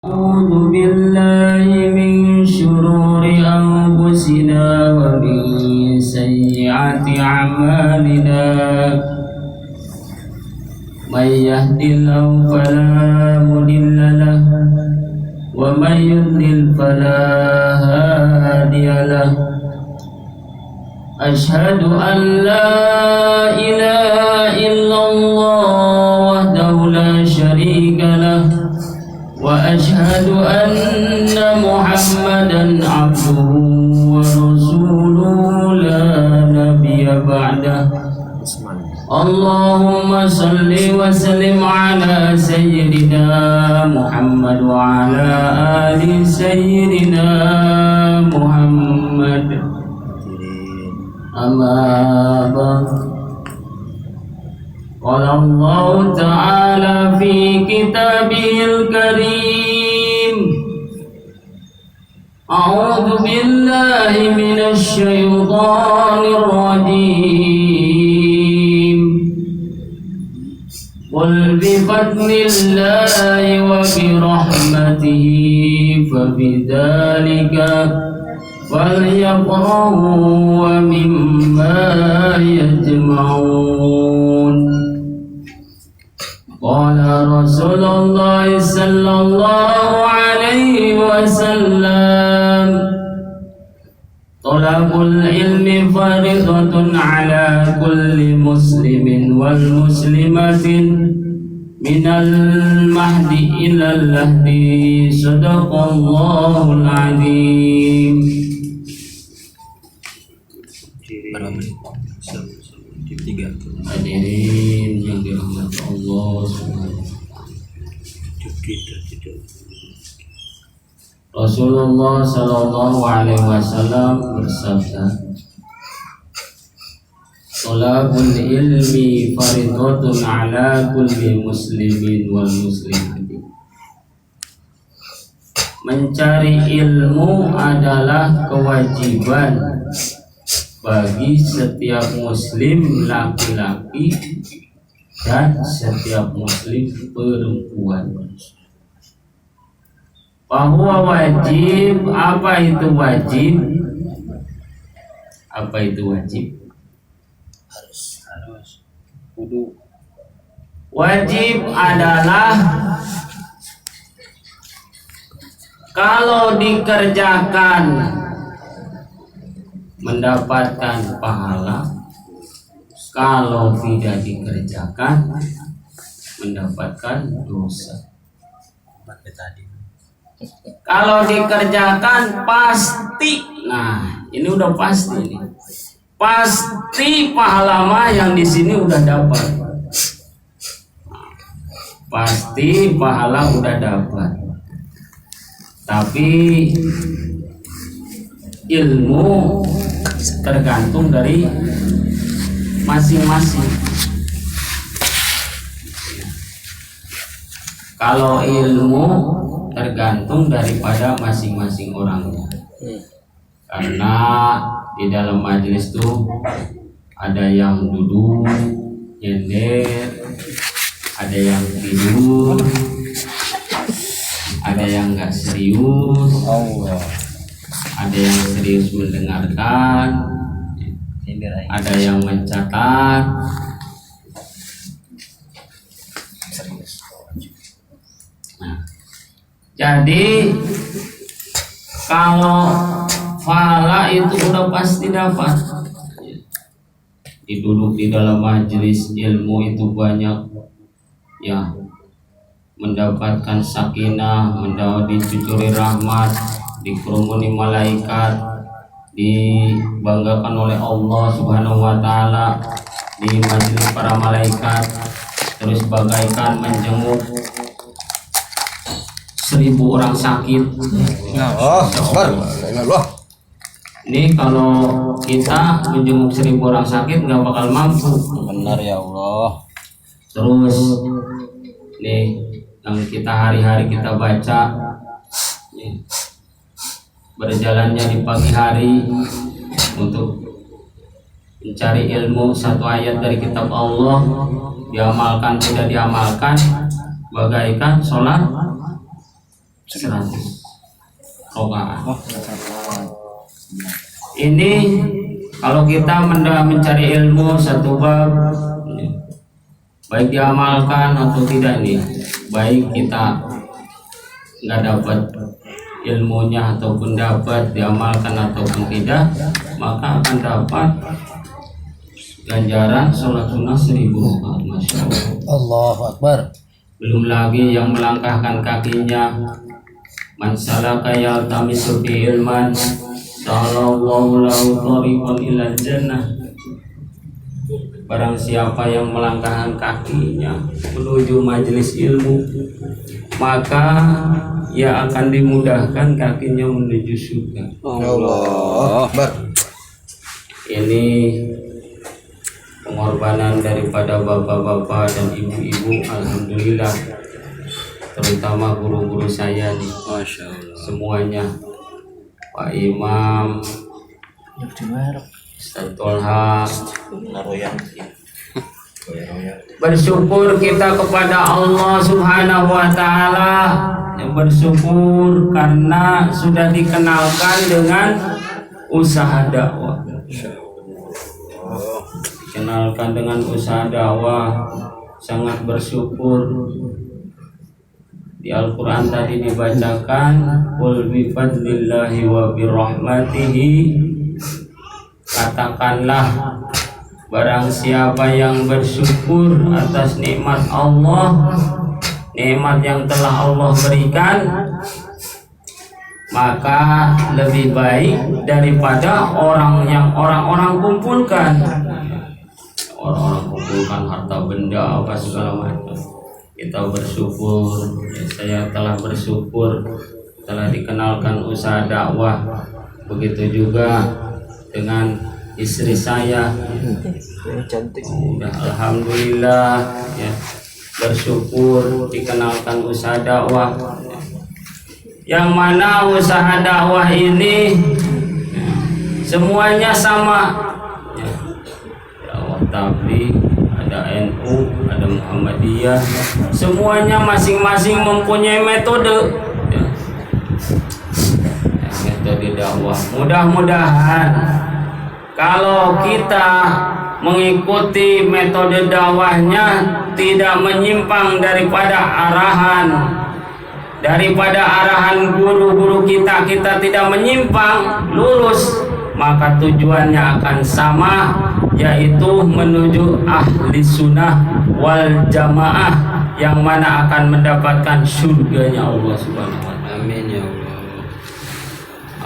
أعوذ بالله من شرور أنفسنا ومن سيئات أعمالنا من يهد الله فلا مضل له ومن يضلل فلا هادي له أشهد أن لا إله إلا الله وحده لا شريك له وأشهد أن محمدا عبده ورسوله لا نبي بعده اللهم صل وسلم على سيدنا محمد وعلى آل سيدنا محمد أما بعد قال الله تعالى في كتابه الكريم أعوذ بالله من الشيطان الرجيم قل بفضل الله وبرحمته فبذلك فليفرحوا ومما يجمعون قال رسول الله صلى الله عليه وسلم طلب العلم فريضة على كل مسلم والمسلمة من المهد إلى اللهد صدق الله العظيم. Hadirin yang dirahmati Allah Subhanahu. Rasulullah Sallallahu Alaihi Wasallam bersabda, "Thalabul ilmi fardhatun ala kulli muslimin wal muslimati." Mencari ilmu adalah kewajiban bagi setiap muslim laki-laki dan setiap muslim perempuan. Bahwa wajib, apa itu wajib? Apa itu wajib? Harus. Kudu. Wajib adalah kalau dikerjakan mendapatkan pahala, kalau tidak dikerjakan mendapatkan dosa. Kalau dikerjakan pasti, nah ini udah pasti nih, pasti pahala mah yang di sini udah dapat, pasti pahala udah dapat. Tapi ilmu tergantung dari masing-masing. Kalau ilmu tergantung daripada masing-masing orangnya. Karena di dalam majelis itu ada yang duduk, nyender, ada yang tidur, ada yang enggak serius. Ada yang serius mendengarkan, ada yang mencatat. Nah, jadi kalau pahala itu udah pasti dapat. Duduk di dalam majelis ilmu itu banyak ya, mendapatkan sakinah, mendapat dicucuri rahmat, dikerumuni malaikat, dibanggakan oleh Allah Subhanahu wa taala di majelis para malaikat, terus bagaikan menjenguk 1000 orang sakit. Ini kalau kita menjenguk 1000 orang sakit nggak bakal mampu. Benar ya Allah. Terus nih yang kita hari-hari kita baca nih, berjalannya di pagi hari untuk mencari ilmu satu ayat dari kitab Allah, diamalkan tidak diamalkan bagaikan sholat 100 rakaat. Ini kalau kita mencari ilmu satu bab, baik diamalkan atau tidak nih, baik kita nggak dapat ilmunya ataupun dapat diamalkan ataupun tidak, maka akan dapat ganjaran sholat sunnah 1000 rakaat. Masya Allah. Allahu Akbar. Belum lagi yang melangkahkan kakinya, man salaka yaltamisu fi ilman salallahu lahu thariqan ilal jannah. Barang siapa yang melangkahkan kakinya menuju majelis ilmu, maka ia akan dimudahkan kakinya menuju surga. Allah Akbar. Ini pengorbanan daripada bapak-bapak dan ibu-ibu, alhamdulillah, terutama guru-guru saya nih, Masya Allah, semuanya, Pak Imam, Ustaz Tolha, bersyukur kita kepada Allah Subhanahu wa Ta'ala, yang bersyukur karena sudah dikenalkan dengan usaha dakwah. Dikenalkan dengan usaha dakwah, sangat bersyukur. Di Al-Quran tadi dibacakan, qul bi fadlillahi wa bi rahmatihi, katakanlah barang siapa yang bersyukur atas nikmat Allah, nikmat yang telah Allah berikan, maka lebih baik daripada orang-orang kumpulkan. Orang-orang kumpulkan harta benda apa segala macam. Kita bersyukur, saya telah bersyukur telah dikenalkan usaha dakwah. Begitu juga dengan istri saya. Udah alhamdulillah ya, bersyukur dikenalkan usaha dakwah. Yang mana usaha dakwah ini semuanya sama. Dakwah tabligh, ada NU, ada Muhammadiyah, semuanya masing-masing mempunyai metode. Metode dakwah. Mudah-mudahan kalau kita mengikuti metode dakwahnya tidak menyimpang daripada arahan guru-guru kita tidak menyimpang, lurus, maka tujuannya akan sama, yaitu menuju ahli sunnah wal jamaah, yang mana akan mendapatkan surganya Allah Subhanahu wa Ta'ala. Amin ya Allah.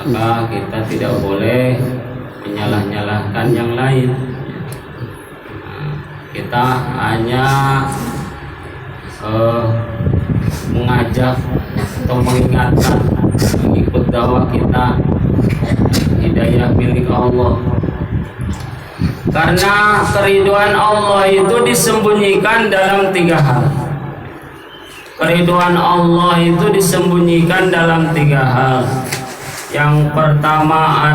Maka kita tidak boleh menyalah-nyalahkan yang lain. Kita hanya mengajak atau mengingatkan, mengikut dakwah kita, hidayah milik Allah. Karena keriduan Allah itu disembunyikan dalam 3 hal. Keriduan Allah itu disembunyikan dalam 3 hal. Yang pertama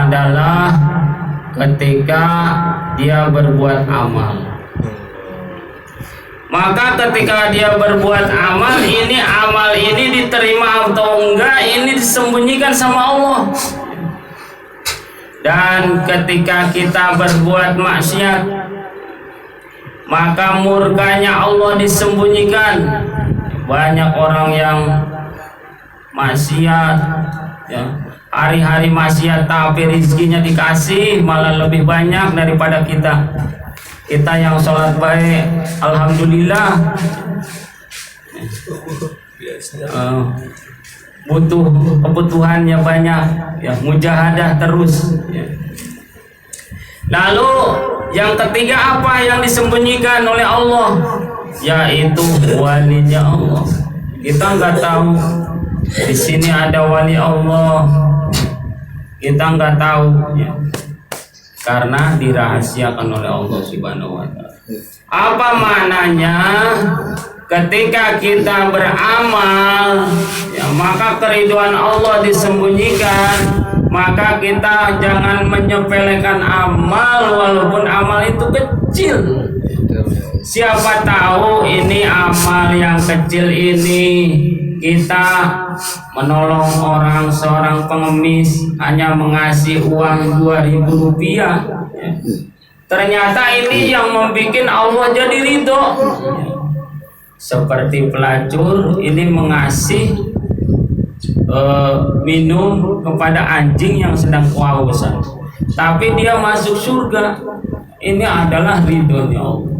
adalah ketika dia berbuat amal. Maka ketika dia berbuat amal ini diterima atau enggak, ini disembunyikan sama Allah. Dan ketika kita berbuat maksiat, maka murkanya Allah disembunyikan. Banyak orang yang maksiat ya, hari-hari maksiat, tapi rizkinya dikasih malah lebih banyak daripada kita. Kita yang sholat baik, alhamdulillah, butuh kebutuhannya banyak, ya, mujahadah terus. Ya. Lalu yang ketiga apa yang disembunyikan oleh Allah? Yaitu walinya Allah. Kita nggak tahu di sini ada wali Allah, kita nggak tahu. Ya. Karena dirahasiakan oleh Allah Subhanahu wa Ta'ala. Apa maknanya? Ketika kita beramal, ya, maka keriduan Allah disembunyikan, Maka kita jangan menyepelekan amal walaupun amal itu kecil. Siapa tahu ini amal yang kecil ini kita menolong orang, seorang pengemis hanya mengasih uang 2.000 rupiah. Ternyata ini yang membuat Allah jadi ridho. Seperti pelacur ini mengasih minum kepada anjing yang sedang kehausan, tapi dia masuk surga. Ini adalah ridhonya Allah.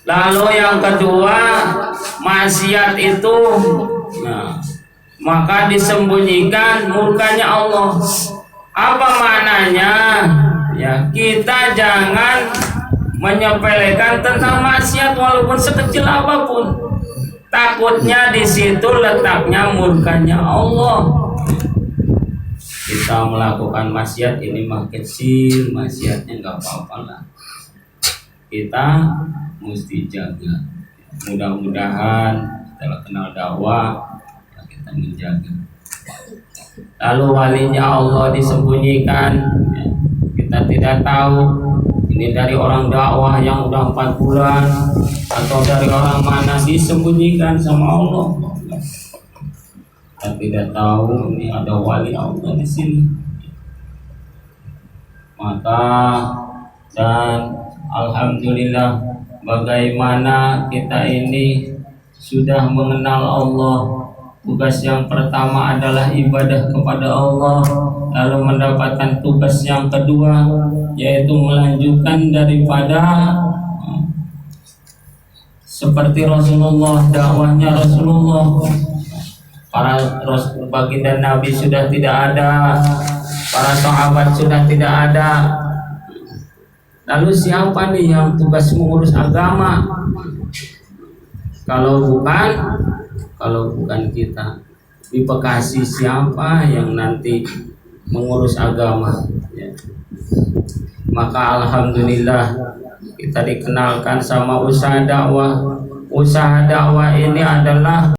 Lalu yang kedua, maksiat itu maka disembunyikan murkanya Allah. Apa maknanya? Ya, kita jangan menyepelekan tentang maksiat walaupun sekecil apapun. Takutnya di situ letaknya murkanya Allah. Kita melakukan maksiat ini mah kecil, maksiatnya nggak apa-apa lah. Kita mesti jaga. Mudah-mudahan setelah kenal dakwah kita menjaga. Lalu walinya Allah disembunyikan, kita tidak tahu ini dari orang dakwah yang udah 4 bulan atau dari orang mana, disembunyikan sama Allah. Kita tidak tahu ini ada wali Allah di sini. Maka dan alhamdulillah bagaimana kita ini sudah mengenal Allah. Tugas yang pertama adalah ibadah kepada Allah, lalu mendapatkan tugas yang kedua yaitu melanjutkan daripada seperti Rasulullah, dakwahnya Rasulullah. Para baginda Nabi sudah tidak ada, para sahabat sudah tidak ada. Lalu siapa nih yang tugas mengurus agama? Kalau bukan kita, di Bekasi siapa yang nanti mengurus agama? Ya. Maka alhamdulillah kita dikenalkan sama usaha dakwah. Usaha dakwah ini adalah